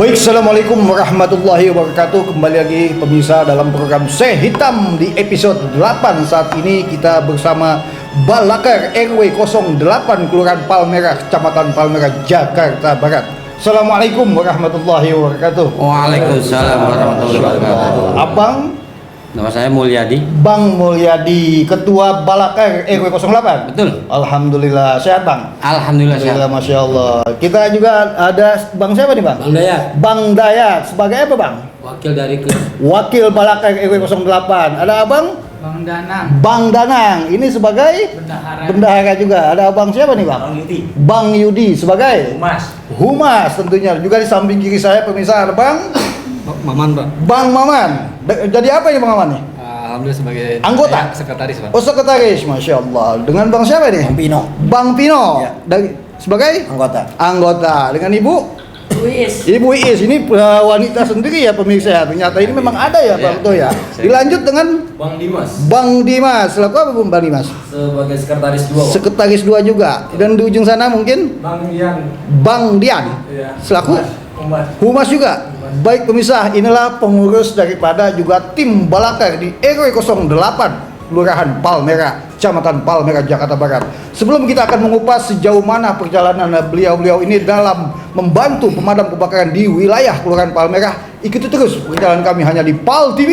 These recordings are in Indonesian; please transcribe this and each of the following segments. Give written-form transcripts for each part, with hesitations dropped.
Baik, assalamualaikum warahmatullahi wabarakatuh. Kembali lagi pemirsa dalam program Se Hitam di episode 8. Saat ini kita bersama Balakar RW 08 Kelurahan Palmerah, Kecamatan Palmerah, Jakarta Barat. Assalamualaikum warahmatullahi wabarakatuh. Waalaikumsalam warahmatullahi wabarakatuh. Abang, Nama saya Mulyadi. Bang Mulyadi, Ketua Balakar RW 08. Betul. Alhamdulillah, sehat Bang? Alhamdulillah sehat. Masya Allah. Kita juga ada Bang siapa nih Bang? Bang Dayat, Bang Dayat, sebagai apa Bang? wakil dari Wakil Balakar RW 08. Ada Abang? Bang Danang, Bang Danang. Ini sebagai bendahara. bendahara juga. Ada Abang siapa nih Bang? Bang Yudi, Bang Yudi sebagai Humas, Humas tentunya. Juga di samping kiri saya pemirsa ada Bang Maman Pak. Bang Maman. Jadi apa ini Bang Maman nih? Alhamdulillah sebagai Anggota? sekretaris Pak. Oh, sekretaris, Masya Allah. Dengan Bang siapa nih? Bang Pino, Bang Pino. Ya. Sebagai anggota. anggota. Dengan Ibu? Luis, Ibu Iis. Ini wanita sendiri ya pemirsa. Ternyata ini memang ada ya Pak Betul ya. Dilanjut dengan Bang Dimas Bang Dimas. Selaku apa Bang Dimas? sebagai sekretaris 2. Sekretaris 2 juga. Dan di ujung sana mungkin Bang Ian. Bang Dian. Iya. Selaku Umat. Humas juga. Baik pemirsa, inilah pengurus daripada juga tim Balakar di RW 08 Kelurahan Palmerah, Kecamatan Palmerah, Jakarta Barat. Sebelum kita akan mengupas sejauh mana perjalanan beliau-beliau ini dalam membantu pemadam kebakaran di wilayah Kelurahan Palmerah, ikuti terus perjalanan kami hanya di Pal TV.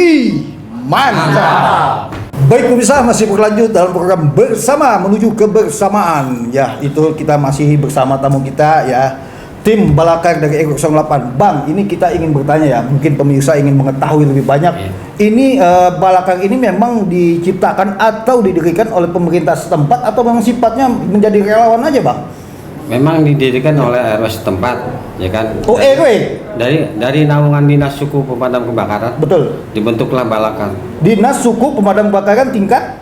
Mantap. Baik pemirsa, masih berlanjut dalam program Bersama Menuju Kebersamaan. Ya, itu kita masih bersama tamu kita ya, tim Balakar dari RW 08. Bang, ini kita ingin bertanya ya, mungkin pemirsa ingin mengetahui lebih banyak. Ini Balakar ini memang diciptakan atau didirikan oleh pemerintah setempat atau memang sifatnya menjadi relawan aja Bang? Memang didirikan oleh RW setempat, ya kan? Oh, RW? Dari naungan Dinas Suku Pemadam Kebakaran Betul. dibentuklah Balakar Dinas Suku Pemadam Kebakaran tingkat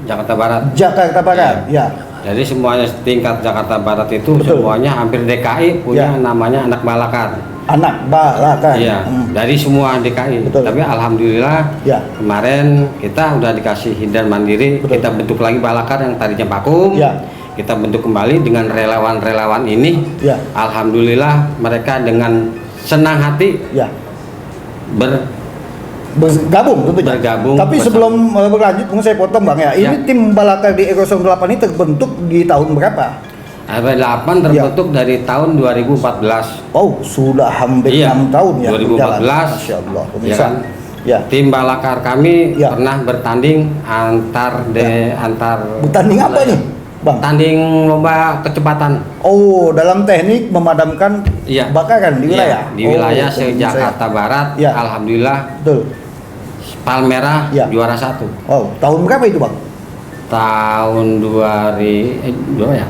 Jakarta Barat. Jakarta Barat. Ya. Jadi semuanya tingkat Jakarta Barat itu Betul. semuanya hampir DKI punya Ya. namanya anak Balakar. Anak Balakar. Iya, dari semua DKI. Betul. Tapi alhamdulillah Ya. kemarin kita udah dikasih hindan mandiri, Betul. kita bentuk lagi Balakar yang tadinya vakum. Ya. Kita bentuk kembali dengan relawan-relawan ini. Ya. Alhamdulillah mereka dengan senang hati Ya. Bergabung tentunya. Bergabung Tapi bersama. sebelum berlanjut, mungkin saya potong Bang ya. Ini Ya. tim Balakar di RW 08 ini terbentuk di tahun berapa? RW 8 terbentuk dari tahun 2014. Oh, sudah hampir Iya, 6 tahun ya 2014. berjalan. Masya Allah, Ya pemirsa. kan? Ya. Tim Balakar kami Ya. pernah bertanding antar Bertanding apa nih, Bang? tanding lomba kecepatan. Oh, dalam teknik memadamkan Iya. kebakaran di wilayah. Iya, di wilayah Oh, pemirsa. Jakarta Barat. Ya. Alhamdulillah Betul. Palmerah Ya. juara 1 Oh, tahun berapa itu, Bang? tahun 2016. Ya.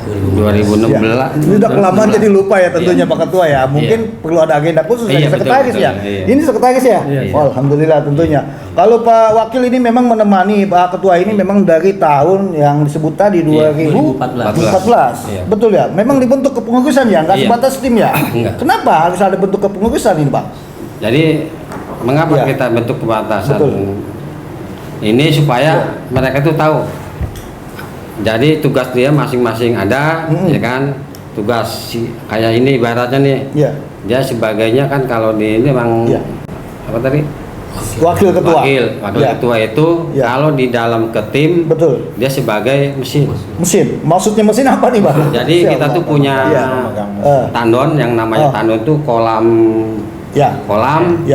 Ini udah kelamaan jadi lupa ya tentunya Iya. Pak Ketua ya. Mungkin perlu ada agenda khusus dari Iya, betul, sekretaris betul, ya. iya. Ini sekretaris ya. Iya, iya. Oh, alhamdulillah tentunya. Kalau Pak Wakil ini memang menemani Pak Ketua ini memang dari tahun yang disebut tadi 2014. Iya. Betul ya. Memang dibentuk kepengurusan ya, nggak Iya. sebatas tim ya. Enggak. Kenapa harus ada bentuk kepengurusan ini, Bang? Jadi mengapa Iya. kita bentuk pembatasan Betul. ini supaya mereka tuh tahu. Jadi tugas dia masing-masing ada, Mm-mm. ya kan? Tugas kayak ini ibaratnya nih. Iya. Dia sebagainya kan kalau di ini memang Iya. apa tadi? Wakil Ketua. Wakil Iya. ketua itu Iya. kalau di dalam ke tim Betul. dia sebagai mesin. Mesin. Maksudnya mesin apa nih, Bang? Jadi kita tuh punya Iya. tandon yang namanya Oh. tandon tuh kolam Ya.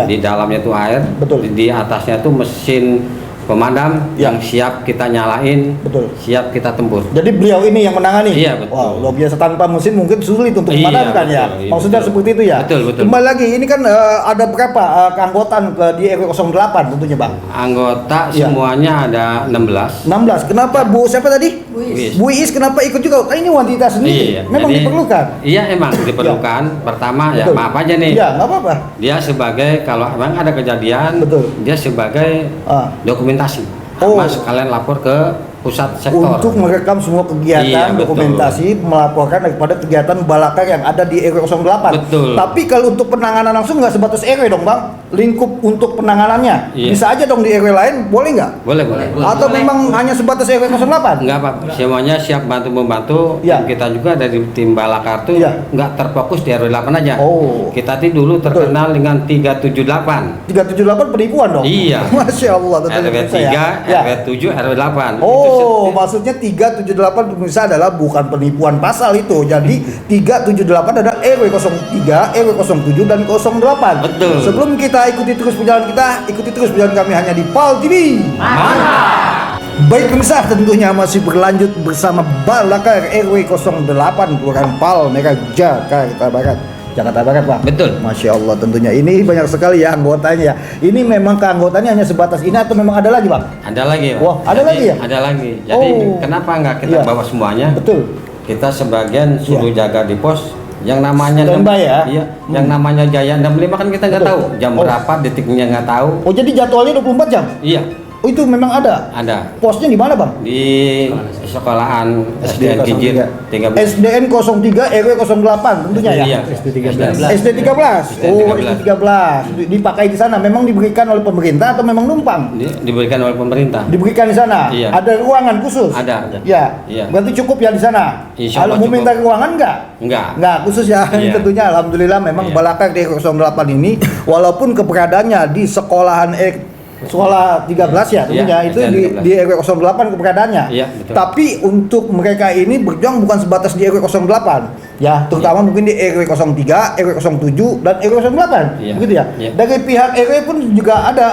di dalamnya tuh air. Betul. Di atasnya tuh mesin pemadam Ya. yang siap kita nyalain, Betul. siap kita tempur. Jadi beliau ini yang menangani. Iya, betul. Wow, luar biasa, tanpa mesin mungkin sulit untuk Iya, memadamkan ya. betul, iya, Maksudnya betul. seperti itu ya. Betul, betul. Kembali lagi, ini kan ada berapa keanggotaan di RW 08 tentunya, Bang? Anggota Iya. semuanya ada 16. 16. Kenapa Bu siapa tadi? Iis. Bu Iis kenapa ikut juga? Ini wanita sendiri. Memang jadi- diperlukan. Iya, emang diperlukan. Pertama ya Betul. maaf aja nih. Iya, nggak apa-apa. Dia sebagai kalau emang ada kejadian, Betul. dia sebagai Ah. dokumentasi. Oh. Mas kalian lapor ke pusat sektor. untuk merekam semua kegiatan, Iya, betul. dokumentasi, melaporkan daripada kegiatan balakar yang ada di RW 08. Betul. Tapi kalau untuk penanganan langsung nggak sebatas RW dong bang, lingkup untuk penanganannya Iya. bisa aja dong di RW lain, boleh nggak? Boleh. Atau memang hanya sebatas RW 08? Enggak Pak, semuanya siap bantu membantu. Ya. Dan kita juga dari tim Balakar tuh Ya. nggak terfokus di RW 8 aja. Oh. Kita tuh dulu terkenal dengan 378. 378 penipuan dong? Iya. Masya Allah. tentunya RW pemirsa 3, ya. RW 7, RW 8. Oh, maksudnya 378 pemirsa adalah bukan penipuan pasal itu. Jadi 378 adalah RW 03, RW 07 dan 08. Betul. Sebelum kita ikuti terus perjalanan kita, ikuti terus perjalanan kami hanya di PAL TV. Baik pemirsa, tentunya masih berlanjut bersama Balakar RW 08 Kelurahan PAL Merah Jakarta Barat. Jakarta Barat, Pak. Betul. Masya Allah, tentunya ini banyak sekali ya anggotanya. Ini memang keanggotaannya hanya sebatas ini atau memang ada lagi, Bang? Ada lagi Pak. Wah, ada Jadi, lagi ya? Ada lagi. Jadi Oh. kenapa nggak kita Iya. bawa semuanya? Betul. Kita sebagian suruh jaga di pos. Yang namanya Standby ya? Iya. Yang namanya Jaya 65 kan kita nggak Betul. tahu jam Oh. berapa, detiknya nggak tahu. Oh, jadi jadwalnya 24 jam? Iya. Oh, itu memang ada. Ada Posnya di mana, Bang? di sekolahan SDN Kijir 13. SDN 03 RW 08 tentunya ya. Iya. SD 13. SD 13. SD Oh, 13. SD 13. Dipakai di sana memang diberikan oleh pemerintah atau memang numpang? Diberikan oleh pemerintah. Diberikan di sana. Iya. Ada ruangan khusus. Ada. Ya. Iya. Berarti cukup ya di sana. Insya Kalau Allah mau cukup. minta ruangan enggak? Enggak. Khusus ya. Iya. Tentunya alhamdulillah memang Iya. Balakar di 08 ini walaupun keberadaannya di sekolahan sekolah 13 ya tentunya Iya, itu SDN di RW 08 keberadaannya. Iya, betul. Tapi untuk mereka ini berjuang bukan sebatas di RW 08 ya, terutama mungkin di RW 03, RW 07 dan RW 08. Iya. Begitu ya. Iya. Dari pihak RW pun juga ada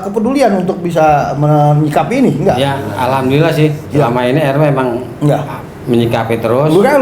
kepedulian untuk bisa menyikapi ini, enggak? Ya, alhamdulillah sih. Iya. Selama ini RW emang Enggak. menyikapi terus. Lurah?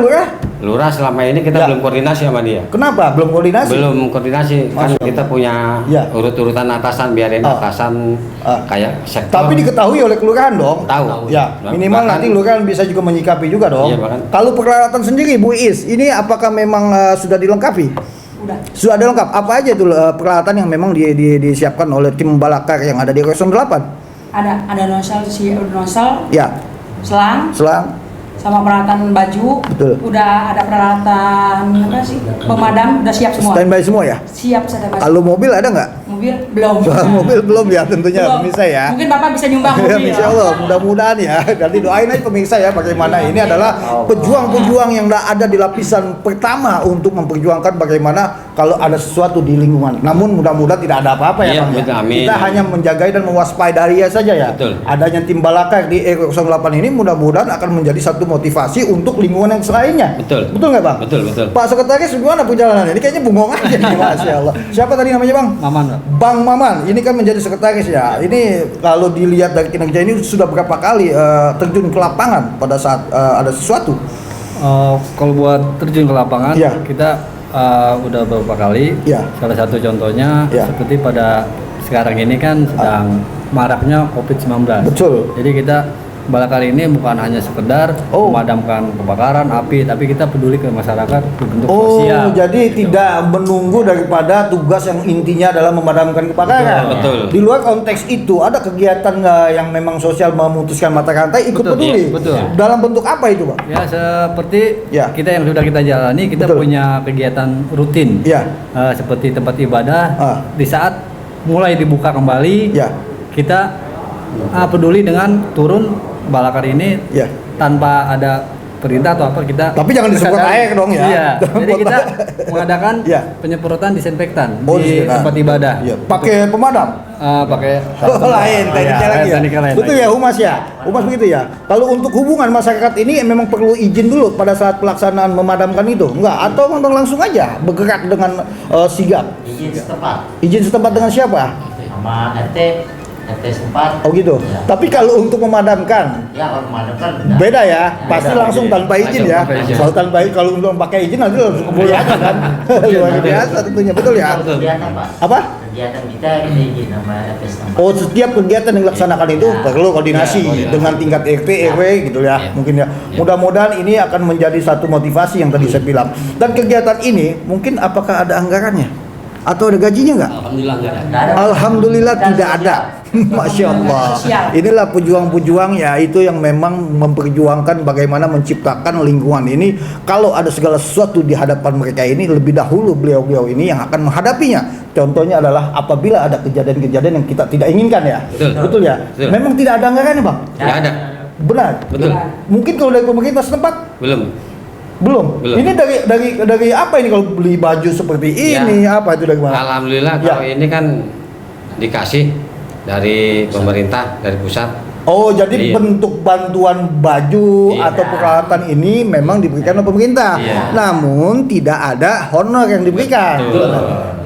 Lurah selama ini kita Ya. belum koordinasi sama dia. Kenapa? Belum koordinasi? Belum koordinasi kan Masya kita Allah. punya Ya. urut-urutan atasan, biarin Ah. atasan Ah. kayak sektor. Tapi diketahui oleh kelurahan dong. Tahu. Ya, minimal Bahkan- nanti kelurahan bisa juga menyikapi juga dong. Iya, bahkan. Kalau peralatan sendiri Bu Is, ini apakah memang sudah dilengkapi? Udah. Sudah dilengkap. Apa aja itu peralatan yang memang disiapkan oleh tim Balakar yang ada di 08? Ada nozzle, Ya, selang, sama peralatan baju. Betul. Udah ada peralatan apa sih? Pemadam udah siap semua. standby semua ya. Siap sudah Mas. Kalau mobil ada nggak? Mobil belum. Mobil belum ya tentunya Belum. pemirsa ya. Mungkin Bapak bisa nyumbang Ya, mobil. Insya Allah, mudah-mudahan ya. Nanti doain aja pemirsa ya bagaimana ini adalah pejuang-pejuang yang ada di lapisan pertama untuk memperjuangkan bagaimana kalau ada sesuatu di lingkungan. Namun mudah-mudahan tidak ada apa-apa ya Iya, Bang. betul, amin. Kita hanya menjaga dan mewaspadai saja ya. Betul. Adanya tim Balakar di RW08 ini mudah-mudahan akan menjadi satu motivasi untuk lingkungan yang selainnya. Betul. Betul nggak Bang? Betul. Pak Sekretaris gimana perjalanannya? Ini kayaknya bengong aja nih, Masya Allah. Siapa tadi namanya Bang? Maman, Pak. Bang Maman, ini kan menjadi sekretaris ya. Ini kalau dilihat dari kinerja ini sudah berapa kali terjun ke lapangan pada saat ada sesuatu? Kalau buat terjun ke lapangan, Iya. kita udah beberapa kali. Iya. Salah satu contohnya Iya. seperti pada sekarang ini kan sedang maraknya COVID-19. Betul. Jadi kita Balakar ini bukan hanya sekedar Oh. memadamkan kebakaran api, tapi kita peduli ke masyarakat bentuk Oh, sosial. jadi tidak menunggu daripada tugas yang intinya adalah memadamkan kebakaran. Betul. Di luar konteks itu ada kegiatan yang memang sosial memutuskan mata rantai ikut Betul, peduli. iya, betul. Dalam bentuk apa itu, Bang? Ya seperti Ya. kita yang sudah kita jalani, kita Betul. punya kegiatan rutin. Ya. Seperti tempat ibadah. Ah. Di saat mulai dibuka kembali, Ya. kita peduli dengan turun Balakar ini Ya. tanpa ada perintah atau apa kita. Tapi jangan disemprot kesadaran. air dong ya. Iya. Jadi kita mengadakan Ya. penyemprotan disinfektan Oh, di disinfektan. tempat ibadah. Iya. Pakai pemadam. Pakai Oh, lain tekniknya lagi ya. tekniknya lain. Betul ya Humas ya. Humas begitu ya. Kalau untuk hubungan masyarakat ini memang perlu izin dulu pada saat pelaksanaan memadamkan itu, enggak? Atau memang langsung aja bergerak dengan sigap? Izin setempat Izin setempat dengan siapa? sama RT setempat. Oh gitu. Ya. Tapi kalau untuk memadamkan Ya kalau memadamkan udah. beda ya, pasti langsung tanpa izin ya. tanpa izin. Soal tanpa izin, kalau untuk pakai izin nanti langsung kemuliaan kan. Luar biasa tentunya, betul ya. Kalau kegiatan Pak. Apa? Kegiatan kita izin sama RT setempat. Oh, setiap kegiatan yang dilaksanakan itu perlu koordinasi dengan tingkat RT, RW gitu ya. Mungkin ya. Mudah-mudahan ini akan menjadi satu motivasi yang tadi saya bilang. Dan kegiatan ini mungkin apakah ada anggarannya? Atau ada gajinya nggak? Alhamdulillah nggak ada. Nggak ada. Alhamdulillah Dan tidak ada. Masya Allah. Sosial. Inilah pejuang-pejuang ya, itu yang memang memperjuangkan bagaimana menciptakan lingkungan ini. Kalau ada segala sesuatu di hadapan mereka ini, lebih dahulu beliau-beliau ini yang akan menghadapinya. Contohnya adalah apabila ada kejadian-kejadian yang kita tidak inginkan ya. Betul. ya. Betul. Memang tidak ada anggarannya, Bang. Nggak ada. Benar. Betul. Mungkin kalau dari pemerintah setempat Belum. belum. Belum. Ini dari apa ini kalau beli baju seperti Ya. ini? Apa itu dari mana? Alhamdulillah Ya. kalau ini kan dikasih dari pemerintah, dari pusat. Oh, jadi Iya. bentuk bantuan baju Iya. atau peralatan ini memang diberikan oleh pemerintah. Iya. Namun tidak ada honor yang diberikan. Betul.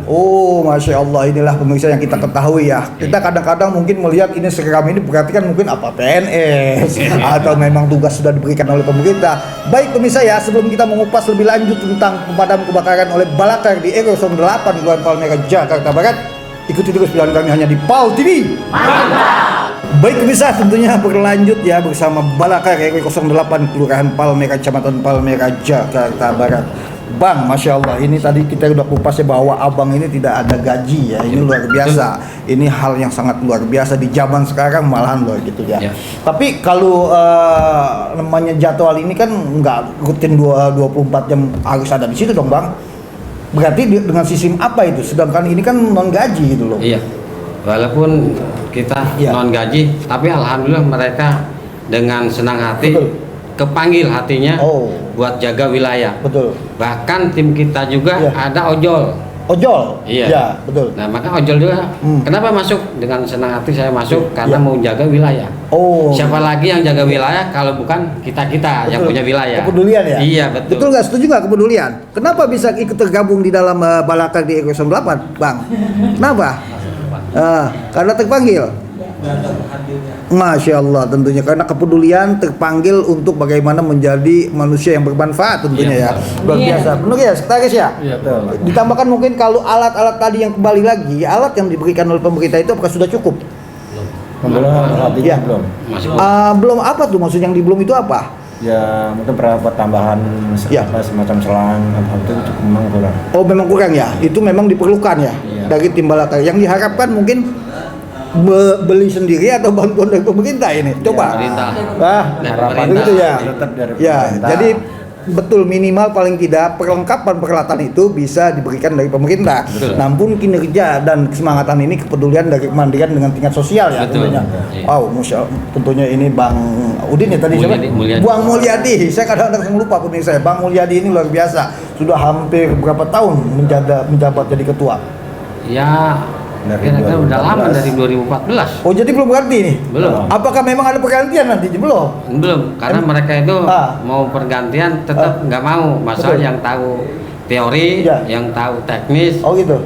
Oh, Masya Allah, inilah pemirsa yang kita ketahui ya. Kita kadang-kadang mungkin melihat ini seragam ini berarti kan mungkin apa PNS atau memang tugas sudah diberikan oleh pemerintah. Baik pemirsa ya, sebelum kita mengupas lebih lanjut tentang pemadam kebakaran oleh Balakar di RW 08 Kelurahan Palmerah, Jakarta Barat, ikuti terus pilihan kami hanya di PAL TV. Baik pemirsa, tentunya berlanjut ya bersama Balakar RW 08 Kelurahan Palmerah, Kecamatan Palmerah, Jakarta Barat. Bang, Masya Allah, ini tadi kita udah kupas ya bahwa abang ini tidak ada gaji ya. Ini luar biasa. Ini hal yang sangat luar biasa di zaman sekarang malahan loh gitu ya. Ya. Tapi kalau namanya jadwal ini kan nggak rutin 24 jam harus ada di situ dong, Bang. Berarti dengan sistem apa itu? Sedangkan ini kan non gaji gitu loh. Iya. Walaupun kita Iya. non gaji, tapi alhamdulillah mereka dengan senang hati Betul. kepanggil hatinya Oh. buat jaga wilayah. Betul. Bahkan tim kita juga Iya. ada ojol. Ojol. Iya. Ya, betul. Nah, maka ojol juga. Kenapa masuk? Dengan senang hati saya masuk karena Iya. mau jaga wilayah. Oh. Siapa lagi yang jaga wilayah kalau bukan kita-kita yang Betul. punya wilayah? Kepedulian ya? Iya, betul. Betul nggak? Setuju nggak kepedulian? Kenapa bisa ikut tergabung di dalam Balakar di RW 08, Bang? Kenapa? Karena terpanggil. Masya Allah, tentunya karena kepedulian terpanggil untuk bagaimana menjadi manusia yang bermanfaat tentunya Iya, ya. Luar biasa. Benar ya, sekretaris ya? Iya, betul. Ditambahkan mungkin kalau alat-alat tadi yang kembali lagi, alat yang diberikan oleh pemerintah itu apakah sudah cukup? Belum, artinya Iya. belum. Masih Belum apa tuh maksud yang di belum itu apa? Ya mungkin perabot tambahan Ya. semacam selang itu cukup memang kurang. Oh, memang kurang ya. Itu memang diperlukan ya Iya. dari tim Balakar. Yang diharapkan mungkin beli sendiri atau bantuan dari pemerintah ini. Coba. pemerintah. Ah, Dari harapan pemerintah. itu ya. Tetap dari Ya, pemerintah. jadi betul minimal paling tidak perlengkapan peralatan itu bisa diberikan dari pemerintah. Betul. Namun kinerja dan kesemangatan ini kepedulian dari kemandirian dengan tingkat sosial ya Betul. tentunya. Iya. Wow, Masya Allah. Tentunya ini Bang Udin ya tadi siapa? Mulyadi. Bang Mulyadi. Saya kadang-kadang lupa pemirsa saya. Bang Mulyadi ini luar biasa. Sudah hampir berapa tahun menjabat jadi ketua? Ya, Dari kira-kira udah 2014. lama dari 2014. Oh, jadi belum ganti nih? Belum. Apakah memang ada pergantian nanti? Belum. Belum, karena mereka itu mau pergantian tetap nggak mau. Masalah Betul. yang tahu teori, Iya. yang tahu teknis, Oh gitu.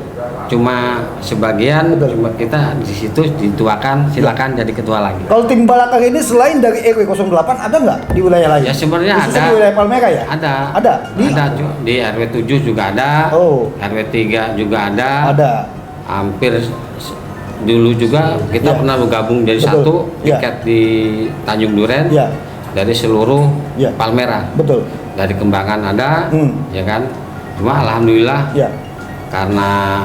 cuma sebagian, Betul. cuma kita di situ dituakan, silakan jadi ketua lagi. Kalau tim Balakar ini selain dari RW 08 ada nggak di wilayah lain? Ya sebenarnya Khususnya ada. di wilayah Palmerah ya? Ada. Ada? Di RW 7 juga ada. Oh. RW 3 juga ada. Ada. Hampir dulu juga kita Iya. pernah bergabung jadi Betul. satu Iya. tiket di Tanjung Duren. Iya. Dari seluruh Iya. Palmerah. Betul. Dari Kembangan ada, Hmm. ya kan. Cuma alhamdulillah Ya. karena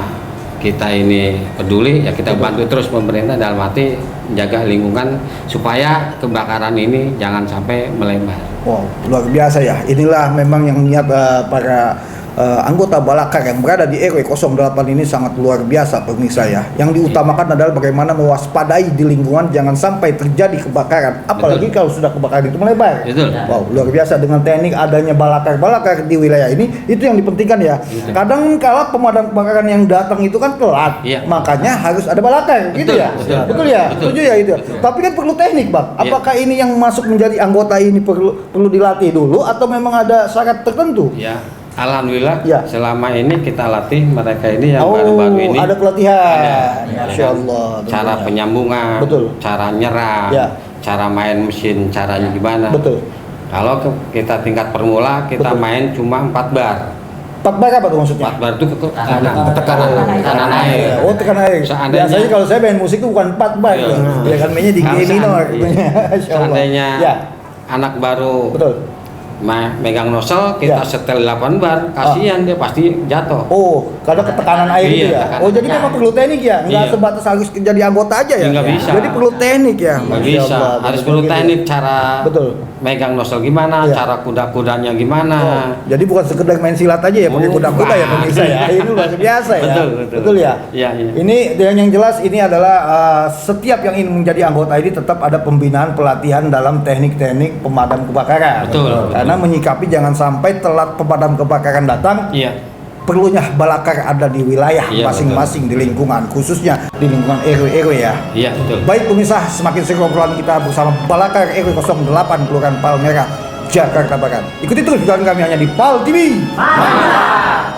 kita ini peduli, ya kita Betul. bantu terus pemerintah dalam arti menjaga lingkungan supaya kebakaran ini jangan sampai melebar. Wow, luar biasa ya. Inilah memang yang niat para anggota Balakar yang berada di RW 08 ini sangat luar biasa pemirsa ya. Yang diutamakan adalah bagaimana mewaspadai di lingkungan jangan sampai terjadi kebakaran. Apalagi kalau sudah kebakaran itu melebar. Betul. Wow, luar biasa dengan teknik adanya Balakar di wilayah ini, itu yang dipentingkan ya. Kadang kala pemadam kebakaran yang datang itu kan telat, Iya. makanya harus ada Balakar, gitu Betul, ya. betul. ya, Betul. setuju ya itu. Tapi kan perlu teknik, Bang. Iya. Apakah ini yang masuk menjadi anggota ini perlu dilatih dulu atau memang ada syarat tertentu? Ya, alhamdulillah Ya. selama ini kita latih mereka ini yang Oh, baru-baru ini. ada pelatihan. Ada. Masya Allah. Cara tentunya. penyambungan, Betul. cara nyerang, Ya. cara main mesin, caranya gimana. Betul. Kalau kita tingkat permula kita Betul. main cuma 4 bar. 4 bar apa tuh maksudnya? 4 bar itu Tekanan. tekanan air. Oh, tekan air. Seandainya- Biasanya kalau saya main musik itu bukan 4 bar, Iya. ya kan mainnya di G Kalau minor. iya. Masya Allah. Seandainya Ya, anak baru betul. megang nosel, kita Ya. setel 8 bar, kasihan dia pasti jatuh. Oh, karena ketekanan air Iya, itu ya. tekanan. Oh, jadi memang perlu teknik ya. Nggak Iya. sebatas harus jadi anggota aja ya. Nggak bisa. Jadi perlu teknik ya. Nggak Masya bisa, Allah, harus betul perlu gitu. teknik cara Betul. megang nosel gimana, Iya. cara kuda-kudanya gimana. Oh, jadi bukan sekedar main silat aja ya, pakai Oh, kuda-kuda ya bukan. pemirsa ya. Ini luar biasa ya. Betul. ya. Iya, iya. Ini yang jelas ini adalah setiap yang ingin menjadi anggota ini tetap ada pembinaan pelatihan dalam teknik-teknik pemadam kebakaran. Betul. Karena menyikapi jangan sampai telat pemadam kebakaran datang, Iya. perlunya balakar ada di wilayah Iya, masing-masing di lingkungan, khususnya di lingkungan RW ya. Iya, betul. Baik pemirsa, semakin seru obrolan kita bersama Balakar RW 08 Kelurahan Palmerah, Jakarta Barat. Ikuti terus program kami hanya di PAL TV.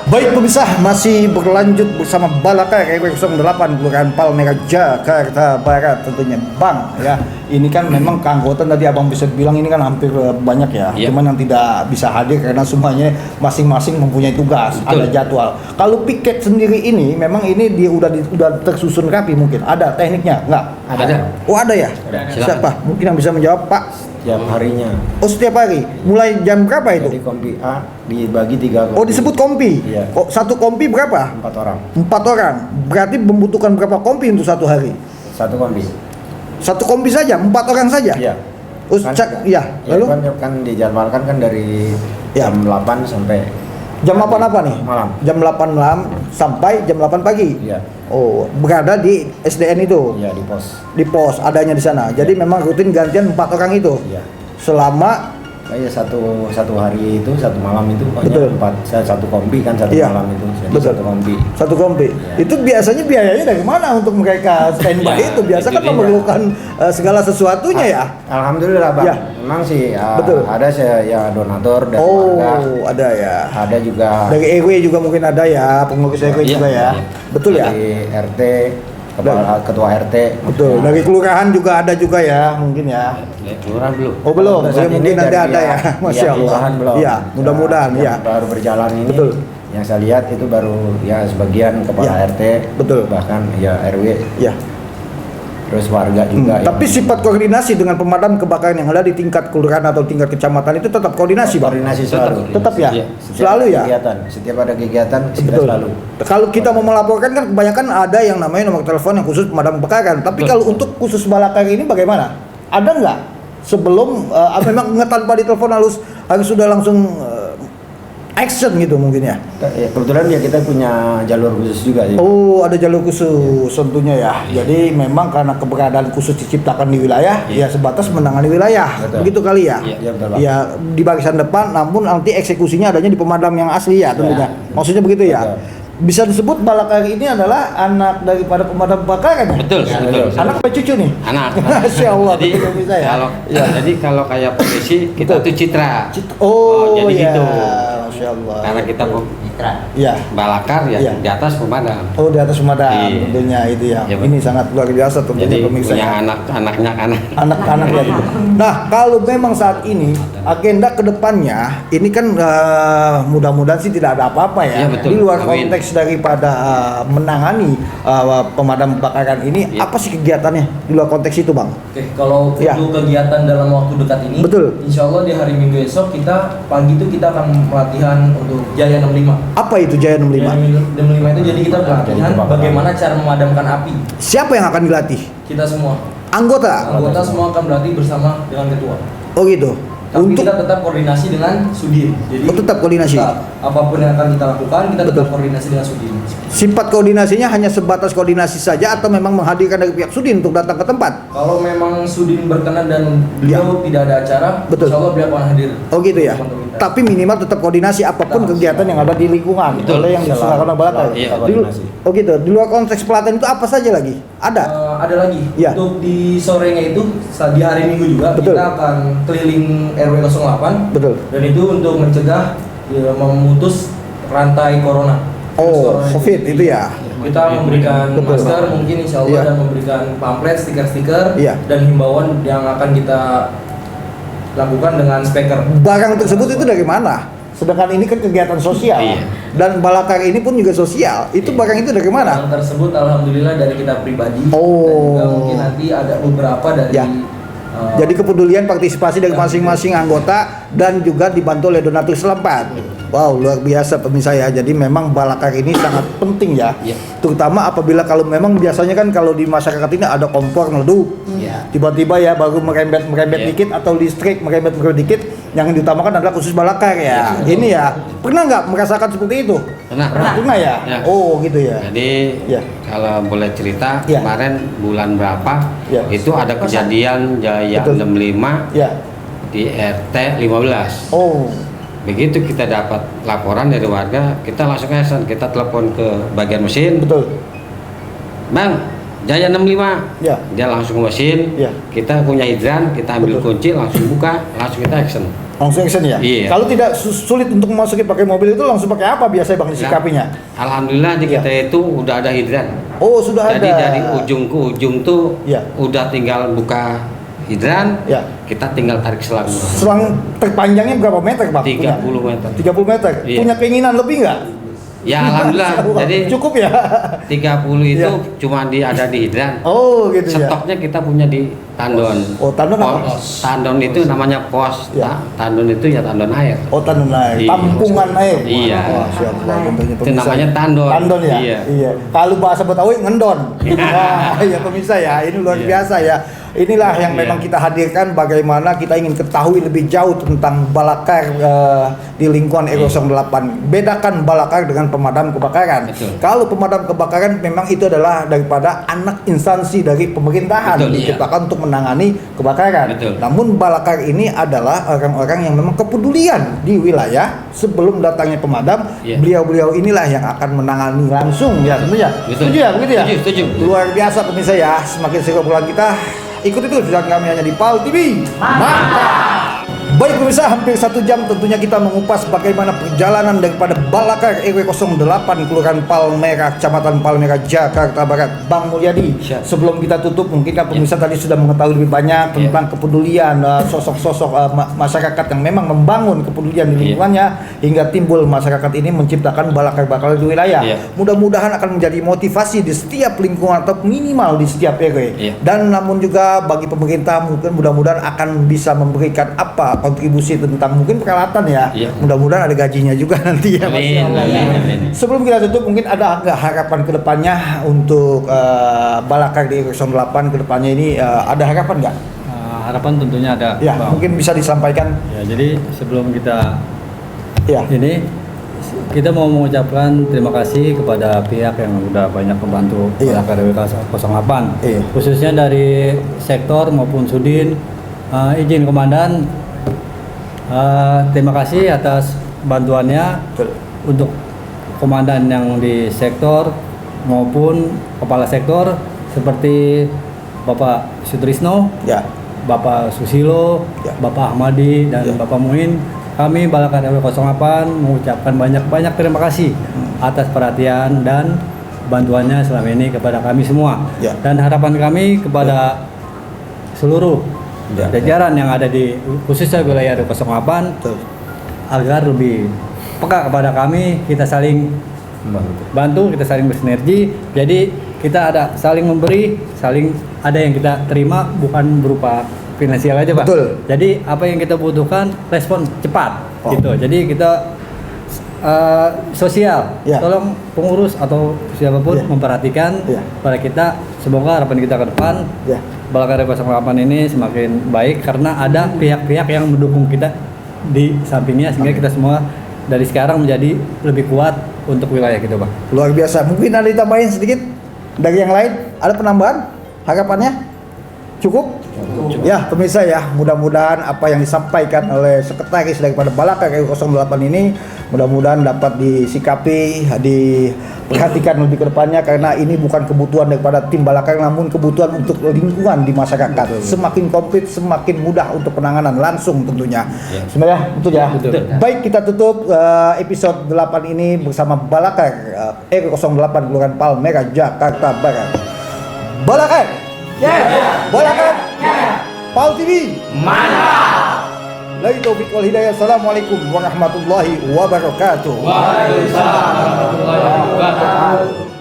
Baik pemirsa, masih berlanjut bersama Balakar RW 08 Kelurahan Palmerah, Jakarta Barat tentunya Bang ya. Ini kan memang keanggotaan tadi Abang bisa bilang ini kan hampir banyak ya. Iya. Cuman yang tidak bisa hadir karena semuanya masing-masing mempunyai tugas, Betul. ada jadwal. Kalau piket sendiri ini memang ini dia udah tersusun rapi mungkin. Ada tekniknya? Enggak? Ada. Oh, ada ya? Silakan. Siapa? Mungkin yang bisa menjawab, Pak. Setiap harinya. Oh, setiap hari. Mulai jam berapa Jadi itu? kompi A dibagi 3 kompi. Oh, disebut kompi. Iya. Oh, satu kompi berapa? 4 orang. 4 orang. Berarti membutuhkan berapa kompi untuk satu hari? 1 kompi. Satu kompi saja, 4 orang saja. Iya. Oh, iya. Ya, Lalu kan dijadwalkan kan dari Ya. jam 8 sampai jam 8 apa nih? malam. Jam 8 malam sampai jam 8 pagi. Iya. Oh, berada di SDN itu. Iya di pos. Di pos adanya di sana. Jadi memang rutin gantian 4 orang itu. Iya. Selama Kayak satu hari itu, satu malam itu Betul. pokoknya satu kompi kan satu Iya. malam itu. Jadi Betul. satu kompi. satu kompi. Ya. Itu biasanya biayanya dari mana untuk mereka standby Ya, itu? Biasa itu kan dia. memerlukan segala sesuatunya ya. Alhamdulillah Bang. Ya. Memang sih Betul. ada ya donatur dari warga. Oh, ada ya. Ada juga Dari RW juga mungkin ada ya, pengurus RW Iya, juga ya. iya. Betul ya? dari RT, ketua RT. Betul. Dari kelurahan juga ada juga ya, mungkin ya. Kelurahan belum. Oh, belum. Untuk Ya, saat mungkin ini nanti dari ada ya. pihak Masya Allah. kelurahan belum. Iya, mudah-mudahan Yang ya. baru berjalan ini. Betul. Yang saya lihat itu baru ya sebagian kepala Ya. RT, Betul. bahkan ya RW, Ya. terus warga juga. Tapi sifat koordinasi dengan pemadam kebakaran yang ada di tingkat kelurahan atau tingkat kecamatan itu tetap koordinasi, Bang. koordinasi selalu. Tetap ya. Iya. Setiap Selalu ada ya. Kegiatan, setiap ada kegiatan kita Betul. selalu. Kalau kita mau melaporkan kan kebanyakan ada yang namanya nomor telepon yang khusus pemadam kebakaran. Tapi Betul. kalau untuk khusus Balakar ini bagaimana? Ada nggak? Sebelum memang tanpa ditelepon harus sudah langsung action gitu mungkin ya. Ya, kebetulan ya kita punya jalur khusus juga sih. Oh, ada jalur khusus tentunya ya. Jadi memang karena keberadaan khusus diciptakan di wilayah, ya sebatas menangani wilayah. Betul. Begitu kali ya. Iya, betul, Pak. Ya di barisan depan, namun nanti eksekusinya adanya di pemadam yang asli ya tentunya. Maksudnya begitu ya. Betul. Bisa disebut Balakar ini adalah anak daripada pemadam kebakaran ya? Betul, Ya, betul. betul. Anak apa cucu nih? Anak. Masya Allah, Jadi betul bisa ya. kalau Ya. jadi kalau kayak polisi kita Betul. tuh citra. Oh, jadi ya. gitu. Masya Allah. Karena kita Mitra. Ya. balakar ya Iya. di atas pemadam. Oh, di atas pemadam Iya. tentunya itu ya. Iya, Ini sangat luar biasa tentunya Jadi pemirsa. punya ya. anak-anaknya Anak-anak ya. Nah, kalau memang saat ini agenda kedepannya ini kan mudah-mudahan sih tidak ada apa-apa ya. Iya, betul. Di luar Amin. konteks daripada menangani pemadam kebakaran ini, Iya. apa sih kegiatannya di luar konteks itu, Bang? Oke, kalau Ya. untuk kegiatan dalam waktu dekat ini, Betul. Insya Allah di hari Minggu esok kita pagi itu kita akan pelatihan untuk Jaya 65. Apa itu Jaya 65? Jaya 65 itu jadi kita pelatihan kebakaran. bagaimana cara memadamkan api. Siapa yang akan dilatih? Kita semua Anggota. anggota semua akan berlatih bersama dengan ketua. Oh gitu. Tapi Untuk kita tetap koordinasi dengan Sudin. Jadi Oh, tetap koordinasi. apapun yang akan kita lakukan, kita tetap Betul. koordinasi dengan Sudin. sifat koordinasinya hanya sebatas koordinasi saja atau memang menghadirkan dari pihak Sudin untuk datang ke tempat? Kalau memang Sudin berkenan dan beliau tidak ada acara, Betul. insya Allah beliau akan hadir. Oh gitu ya. Untuk kita. Tapi minimal tetap koordinasi apapun Tetap. kegiatan yang ada di lingkungan Betul. oleh yang diselenggarakan oleh Balakar. Iya. Oh gitu. Di luar konteks pelatihan itu apa saja lagi? Ada. Ada lagi. Ya. Untuk di sorenya itu di hari Minggu juga Betul. kita akan keliling RW 08 Betul. dan itu untuk mencegah memutus rantai corona. Oh, Virus corona COVID itu ya. Kita memberikan Betul. masker mungkin insya Allah Iya. dan memberikan pamflet, stiker-stiker Iya. dan himbauan yang akan kita lakukan dengan speaker. Barang tersebut itu dari mana? Sedangkan ini kan kegiatan sosial. Iya. Dan Balakar ini pun juga sosial. Itu barang itu dari mana? Barang tersebut alhamdulillah dari kita pribadi. Oh. Dan juga mungkin nanti ada beberapa dari Ya. Jadi kepedulian partisipasi dari masing-masing anggota dan juga dibantu oleh donatur setempat. Wow, luar biasa pemirsa ya. Jadi memang balakar ini sangat penting ya. Iya. Terutama apabila kalau memang biasanya kan kalau di masyarakat ini ada kompor meledup. Iya. Tiba-tiba ya baru merembet Iya. dikit atau listrik merembet dikit, yang diutamakan adalah khusus balakar ya. Ini ya. Pernah nggak merasakan seperti itu? Pernah ya? Ya. Oh, gitu ya. Jadi Ya. kalau boleh cerita Ya. kemarin bulan berapa Ya. itu ada kejadian Jaya Betul. 65 Ya. di RT 15. Oh. Begitu kita dapat laporan dari warga, kita langsung action, kita telepon ke bagian mesin. Betul. Bang, Jaya 65. Ya. Dia langsung ke mesin. Ya. Kita punya hidran, kita ambil Betul. kunci, langsung buka, langsung kita action. Langsung action ya? Iya. Kalau tidak sulit untuk memasuki pakai mobil itu langsung pakai apa biasanya Bang disikapinya? Alhamdulillah di Ya. kita itu udah ada hidran. Oh, sudah Jadi ada. dari ujung ke ujung tuh Ya. udah tinggal buka hidran, Ya. kita tinggal tarik selang Selang terpanjangnya berapa meter Bang? 30 meter. 30 meter. Iya. Punya keinginan lebih nggak? Ya alhamdulillah. Jadi cukup ya. 30 itu Ya. cuma ada di hidran. Oh, gitu ya. Stoknya kita punya di tandon. Oh, tandon apa? Tandon itu namanya pos. Ya. Tandon itu ya tandon air. Oh, tandon air. Iya. Tampungan air. Iya. Wah, siap Bang, tentunya Itu pemirsa. namanya tandon. Tandon ya? Iya. Kalau bahasa Betawi ngendon. Wah, iya pemirsa ya. Ini luar Iya. biasa ya. Inilah yang Iya. memang kita hadirkan bagaimana kita ingin ketahui lebih jauh tentang balakar di lingkungan E08. Bedakan balakar dengan pemadam kebakaran. Betul. Kalau pemadam kebakaran memang itu adalah daripada anak instansi dari pemerintahan Betul, iya. diciptakan untuk menangani kebakaran. Betul. Namun balakar ini adalah orang-orang yang memang kepedulian di wilayah sebelum datangnya pemadam. Iya. Beliau-beliau inilah yang akan menangani langsung ya tentunya. Betul. Setuju ya begitu ya? Setuju. Luar biasa pemirsa ya. Semakin seru bulan kita. Ikuti terus dan kami hanya di PAL TV. Mantap. Baik pemirsa, hampir 1 jam tentunya kita mengupas bagaimana perjalanan daripada Balakar RW 08 Kelurahan Palmerah, Kecamatan Palmerah, Jakarta Barat. Bang Mulyadi, Siap. sebelum kita tutup mungkin kan pemirsa tadi sudah mengetahui lebih banyak tentang kepedulian sosok-sosok masyarakat yang memang membangun kepedulian di lingkungannya hingga timbul masyarakat ini menciptakan balakar-balakar di wilayah. Iya. Mudah-mudahan akan menjadi motivasi di setiap lingkungan atau minimal di setiap RW. Iya. Dan namun juga bagi pemerintah mungkin mudah-mudahan akan bisa memberikan apa kontribusi tentang mungkin peralatan ya. Iya. Mudah-mudahan ada gajinya juga nanti ya. Mas. Amin, amin. Sebelum kita tutup mungkin ada nggak harapan kedepannya untuk Balakar di 08 kedepannya ini ada harapan nggak? Harapan tentunya ada, Ya Bang. mungkin bisa disampaikan. Ya, jadi sebelum kita Ya. ini kita mau mengucapkan terima kasih kepada pihak yang udah banyak membantu Iya. Balakar RW 08, Iya. khususnya dari sektor maupun sudin. Izin komandan, terima kasih atas bantuannya Betul. untuk komandan yang di sektor maupun kepala sektor seperti Bapak Sutrisno, Ya. Bapak Susilo, Ya. Bapak Ahmadi, dan Ya. Bapak Muin. Kami Balakar RW 08 mengucapkan banyak-banyak terima kasih atas perhatian dan bantuannya selama ini kepada kami semua. Ya. Dan harapan kami kepada seluruh Ya. jajaran yang ada di khususnya wilayah RW 08 Betul. agar lebih peka kepada kami, kita saling bantu, kita saling bersinergi. Jadi kita ada saling memberi, saling ada yang kita terima bukan berupa finansial aja, Pak. Betul. Jadi apa yang kita butuhkan respon cepat Oh. gitu. Jadi kita sosial, Ya. tolong pengurus atau siapapun Ya. memperhatikan Ya. pada kita. Semoga harapan kita ke depan Ya. Balakar 08 ini semakin baik karena ada pihak-pihak yang mendukung kita di sampingnya sehingga kita semua dari sekarang menjadi lebih kuat untuk wilayah kita, Bang. Luar biasa. Mungkin ada ditambahin sedikit dari yang lain? Ada penambahan? Harapannya? Cukup? Ya, pemirsa ya, mudah-mudahan apa yang disampaikan oleh sekretaris daripada Balakar RW 08 ini mudah-mudahan dapat disikapi, diperhatikan lebih ke depannya karena ini bukan kebutuhan daripada tim Balakar namun kebutuhan untuk lingkungan di masyarakat. Semakin komplit, semakin mudah untuk penanganan langsung tentunya. Sebenarnya betul ya. Betul. Baik, kita tutup episode 8 ini bersama Balakar RW 08 Kelurahan Palmerah, Jakarta Barat. Balakar. Balakar. PAL TV. Mantap. Lagi taufik wal hidayah. Assalamualaikum warahmatullahi wabarakatuh. Waalaikumsalam warahmatullahi wabarakatuh.